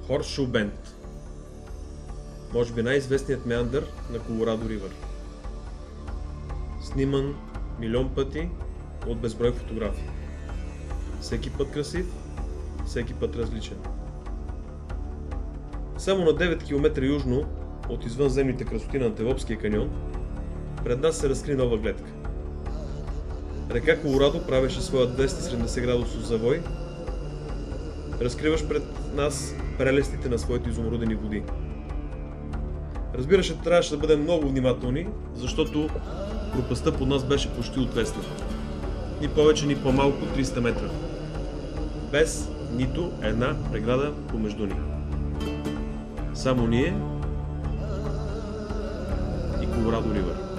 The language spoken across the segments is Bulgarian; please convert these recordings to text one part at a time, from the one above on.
Хорсшоу Бенд. Може би най-известният меандър на Колорадо Ривър. Сниман милион пъти от безброй фотографии. Всеки път красив, всеки път различен. Само на 9 км южно от извънземните красоти на Антилопския каньон, пред нас се разкри нова гледка. Река Колорадо правеше своя 270 градусов завой, разкриваш пред нас прелестите на своите изумрудени води. Разбира се, трябваше да бъдем много внимателни, защото пропастта под нас беше почти отвесна. Ни повече, ни по-малко 300 метра. Без нито една преграда помежду ни. Само ние и Колорадо Ривър.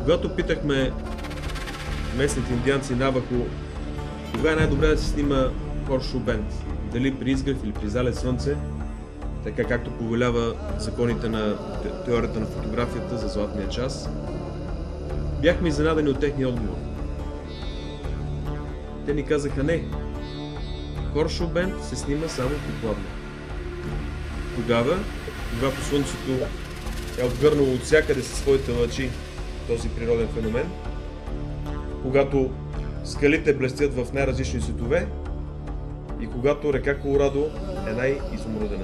Когато питахме местните индианци Навахо кога е най-добре да се снима Хорсшоу Бенд, дали при изгрев или при залез слънце, така както повелява законите на теорията на фотографията за златния час, бяхме изненадани от техния отговор. Те ни казаха не, Хорсшоу Бенд се снима само при пладне. Тогава, когато слънцето е обгърнало от всякъде със своите лъчи този природен феномен, когато скалите блестят в най-различни светове и когато река Колорадо е най-изумрудена.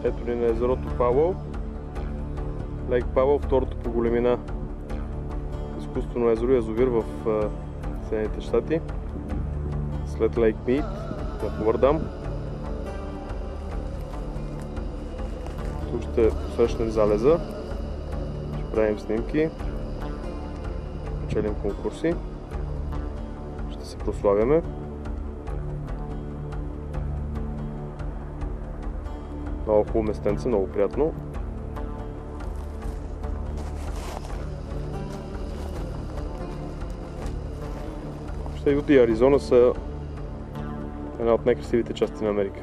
Ето ни на езерото Пауъл. Лейк Пауъл, второто по големина изкуствено езеро и язовир в Съединените щати. След Лейк Мид на Ховър дам. Тук ще посрещнем залеза. Ще правим снимки. Печелим конкурси. Ще се прославяме. Много хубаво местенце, много приятно. Юта и Аризона са една от най-красивите части на Америка.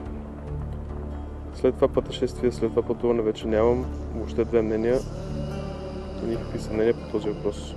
След това пътешествие, след това пътуване вече нямам въобще две мнения и никакви съмнения по този въпрос.